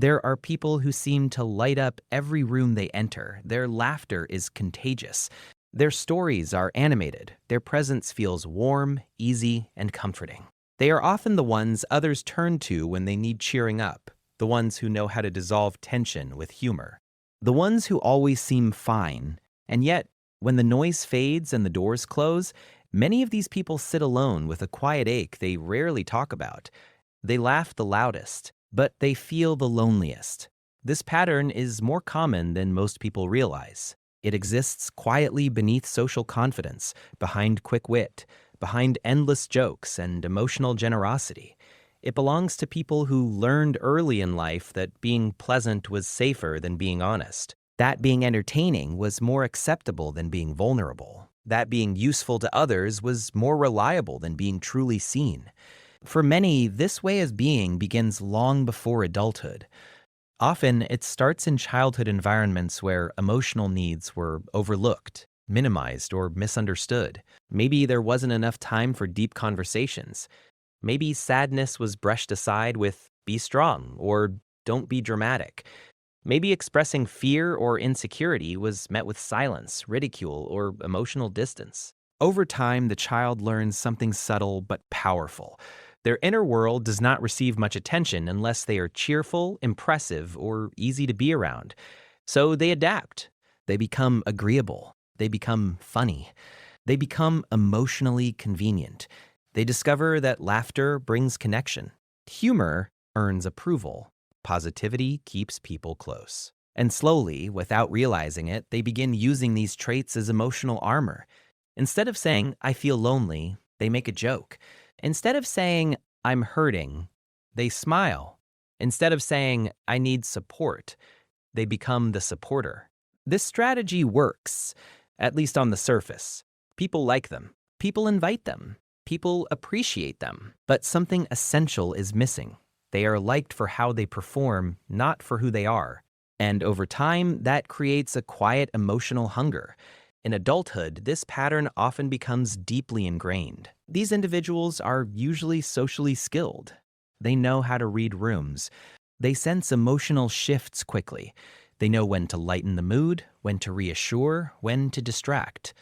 There are people who seem to light up every room they enter. Their laughter is contagious. Their stories are animated. Their presence feels warm, easy, and comforting. They are often the ones others turn to when they need cheering up, the ones who know how to dissolve tension with humor, the ones who always seem fine. And yet, when the noise fades and the doors close, many of these people sit alone with a quiet ache they rarely talk about. They laugh the loudest, but they feel the loneliest. This pattern is more common than most people realize. It exists quietly beneath social confidence, behind quick wit, behind endless jokes and emotional generosity. It belongs to people who learned early in life that being pleasant was safer than being honest, that being entertaining was more acceptable than being vulnerable, that being useful to others was more reliable than being truly seen. For many, this way of being begins long before adulthood. Often, it starts in childhood environments where emotional needs were overlooked, minimized, or misunderstood. Maybe there wasn't enough time for deep conversations. Maybe sadness was brushed aside with "be strong" or "don't be dramatic." Maybe expressing fear or insecurity was met with silence, ridicule, or emotional distance. Over time, the child learns something subtle but powerful. Their inner world does not receive much attention unless they are cheerful, impressive, or easy to be around. So they adapt. They become agreeable. They become funny. They become emotionally convenient. They discover that laughter brings connection. Humor earns approval. Positivity keeps people close. And slowly, without realizing it, they begin using these traits as emotional armor. Instead of saying, "I feel lonely," they make a joke. Instead of saying, "I'm hurting," they smile. Instead of saying, "I need support," they become the supporter. This strategy works, at least on the surface. People like them. People invite them. People appreciate them. But something essential is missing. They are liked for how they perform, not for who they are. And over time, that creates a quiet emotional hunger. In adulthood, this pattern often becomes deeply ingrained. These individuals are usually socially skilled. They know how to read rooms. They sense emotional shifts quickly. They know when to lighten the mood, when to reassure, when to distract.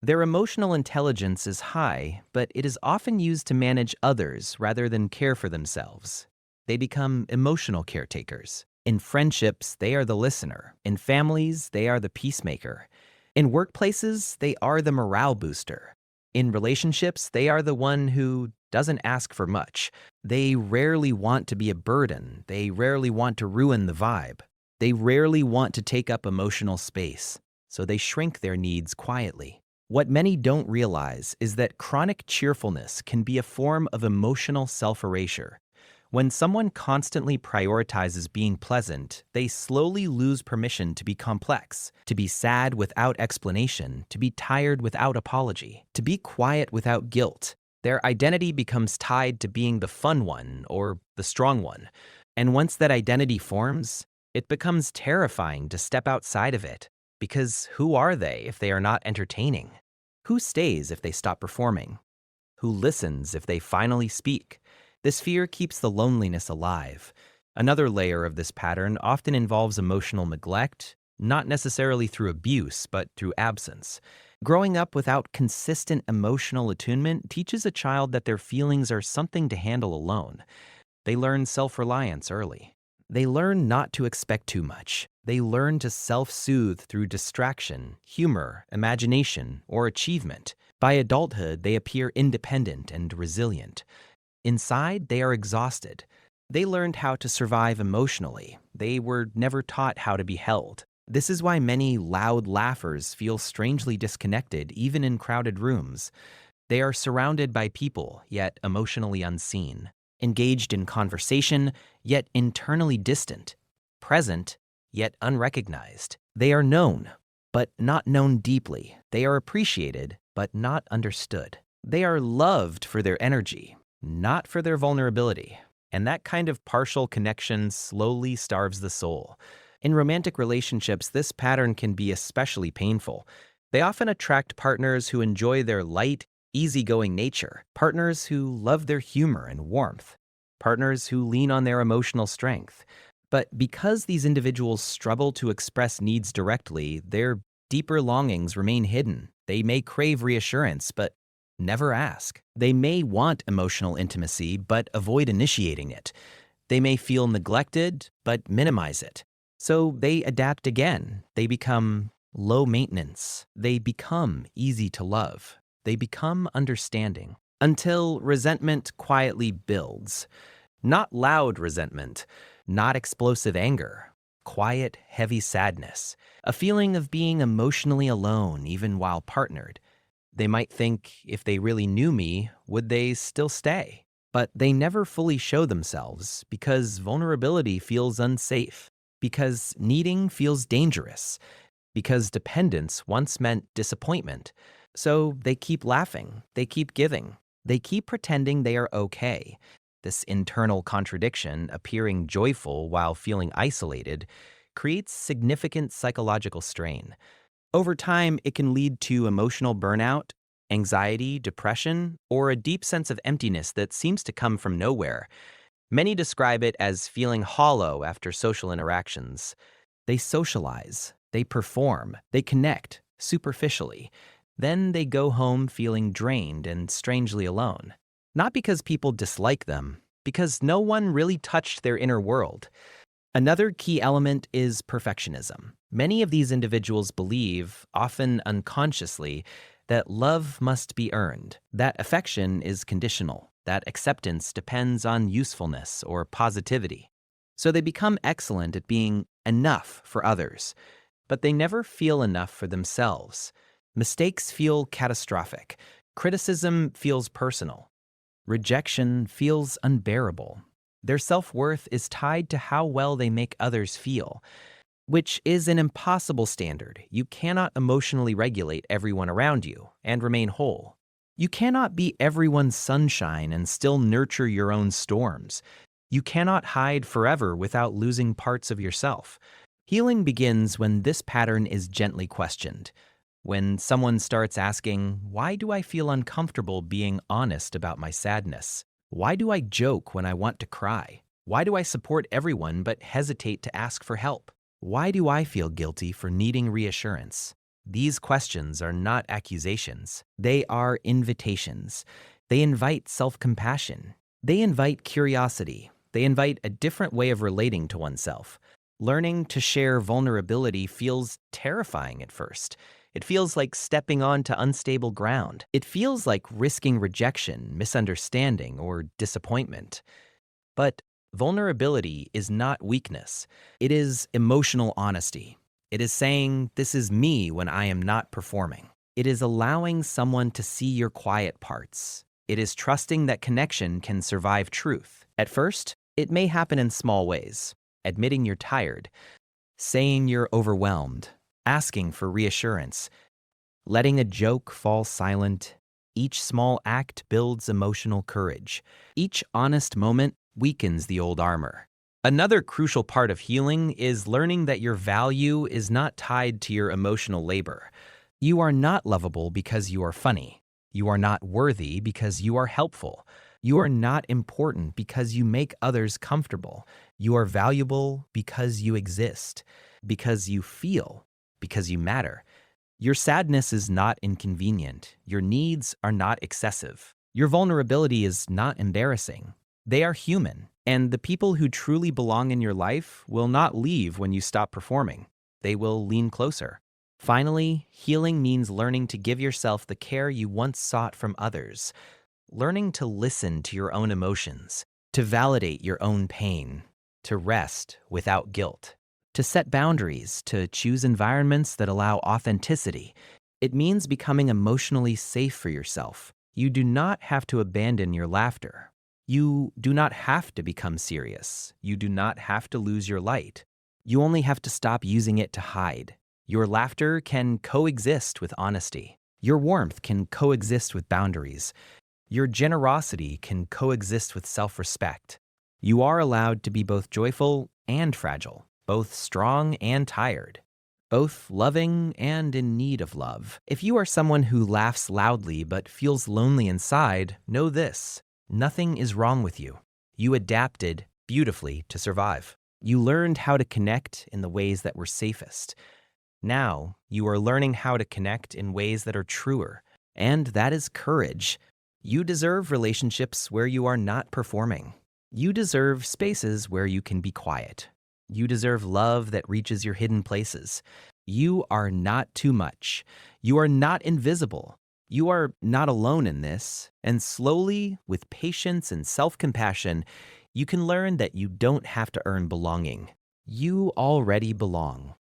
Their emotional intelligence is high, but it is often used to manage others rather than care for themselves. They become emotional caretakers. In friendships, they are the listener. In families, they are the peacemaker. In workplaces, they are the morale booster. In relationships, they are the one who doesn't ask for much. They rarely want to be a burden. They rarely want to ruin the vibe. They rarely want to take up emotional space, so they shrink their needs quietly. What many don't realize is that chronic cheerfulness can be a form of emotional self-erasure. When someone constantly prioritizes being pleasant, they slowly lose permission to be complex, to be sad without explanation, to be tired without apology, to be quiet without guilt. Their identity becomes tied to being the fun one or the strong one. And once that identity forms, it becomes terrifying to step outside of it. Because who are they if they are not entertaining? Who stays if they stop performing? Who listens if they finally speak? This fear keeps the loneliness alive. Another layer of this pattern often involves emotional neglect, not necessarily through abuse, but through absence. Growing up without consistent emotional attunement teaches a child that their feelings are something to handle alone. They learn self-reliance early. They learn not to expect too much. They learn to self-soothe through distraction, humor, imagination, or achievement. By adulthood, they appear independent and resilient. Inside, they are exhausted. They learned how to survive emotionally. They were never taught how to be held. This is why many loud laughers feel strangely disconnected, even in crowded rooms. They are surrounded by people, yet emotionally unseen. Engaged in conversation, yet internally distant. Present, yet unrecognized. They are known, but not known deeply. They are appreciated, but not understood. They are loved for their energy, not for their vulnerability. And that kind of partial connection slowly starves the soul. In romantic relationships, this pattern can be especially painful. They often attract partners who enjoy their light, easygoing nature, partners who love their humor and warmth, partners who lean on their emotional strength. But because these individuals struggle to express needs directly, their deeper longings remain hidden. They may crave reassurance, but never ask. They may want emotional intimacy, but avoid initiating it. They may feel neglected, but minimize it. So they adapt again. They become low maintenance. They become easy to love. They become understanding. Until resentment quietly builds. Not loud resentment, not explosive anger. Quiet, heavy sadness. A feeling of being emotionally alone even while partnered. They might think, if they really knew me, would they still stay? But they never fully show themselves because vulnerability feels unsafe, because needing feels dangerous, because dependence once meant disappointment. So they keep laughing, they keep giving, they keep pretending they are okay. This internal contradiction, appearing joyful while feeling isolated, creates significant psychological strain. Over time, it can lead to emotional burnout, anxiety, depression, or a deep sense of emptiness that seems to come from nowhere. Many describe it as feeling hollow after social interactions. They socialize, they perform, they connect superficially. Then they go home feeling drained and strangely alone. Not because people dislike them, because no one really touched their inner world. Another key element is perfectionism. Many of these individuals believe, often unconsciously, that love must be earned, that affection is conditional, that acceptance depends on usefulness or positivity. So they become excellent at being enough for others, but they never feel enough for themselves. Mistakes feel catastrophic. Criticism feels personal. Rejection feels unbearable. Their self-worth is tied to how well they make others feel, which is an impossible standard. You cannot emotionally regulate everyone around you and remain whole. You cannot be everyone's sunshine and still nurture your own storms. You cannot hide forever without losing parts of yourself. Healing begins when this pattern is gently questioned. When someone starts asking, why do I feel uncomfortable being honest about my sadness? Why do I joke when I want to cry? Why do I support everyone but hesitate to ask for help? Why do I feel guilty for needing reassurance? These questions are not accusations. They are invitations. They invite self-compassion. They invite curiosity. They invite a different way of relating to oneself. Learning to share vulnerability feels terrifying at first. It feels like stepping onto unstable ground. It feels like risking rejection, misunderstanding, or disappointment. But vulnerability is not weakness. It is emotional honesty. It is saying, this is me when I am not performing. It is allowing someone to see your quiet parts. It is trusting that connection can survive truth. At first, it may happen in small ways. Admitting you're tired, saying you're overwhelmed, asking for reassurance, letting a joke fall silent. Each small act builds emotional courage. Each honest moment weakens the old armor. Another crucial part of healing is learning that your value is not tied to your emotional labor. You are not lovable because you are funny. You are not worthy because you are helpful. You are not important because you make others comfortable. You are valuable because you exist, because you feel, because you matter. Your sadness is not inconvenient. Your needs are not excessive. Your vulnerability is not embarrassing. They are human, and the people who truly belong in your life will not leave when you stop performing. They will lean closer. Finally, healing means learning to give yourself the care you once sought from others, learning to listen to your own emotions, to validate your own pain, to rest without guilt, to set boundaries, to choose environments that allow authenticity. It means becoming emotionally safe for yourself. You do not have to abandon your laughter. You do not have to become serious. You do not have to lose your light. You only have to stop using it to hide. Your laughter can coexist with honesty. Your warmth can coexist with boundaries. Your generosity can coexist with self-respect. You are allowed to be both joyful and fragile, both strong and tired, both loving and in need of love. If you are someone who laughs loudly but feels lonely inside, know this: nothing is wrong with you. You adapted beautifully to survive. You learned how to connect in the ways that were safest. Now, you are learning how to connect in ways that are truer, and that is courage. You deserve relationships where you are not performing. You deserve spaces where you can be quiet. You deserve love that reaches your hidden places. You are not too much. You are not invisible. You are not alone in this, and slowly, with patience and self-compassion, you can learn that you don't have to earn belonging. You already belong.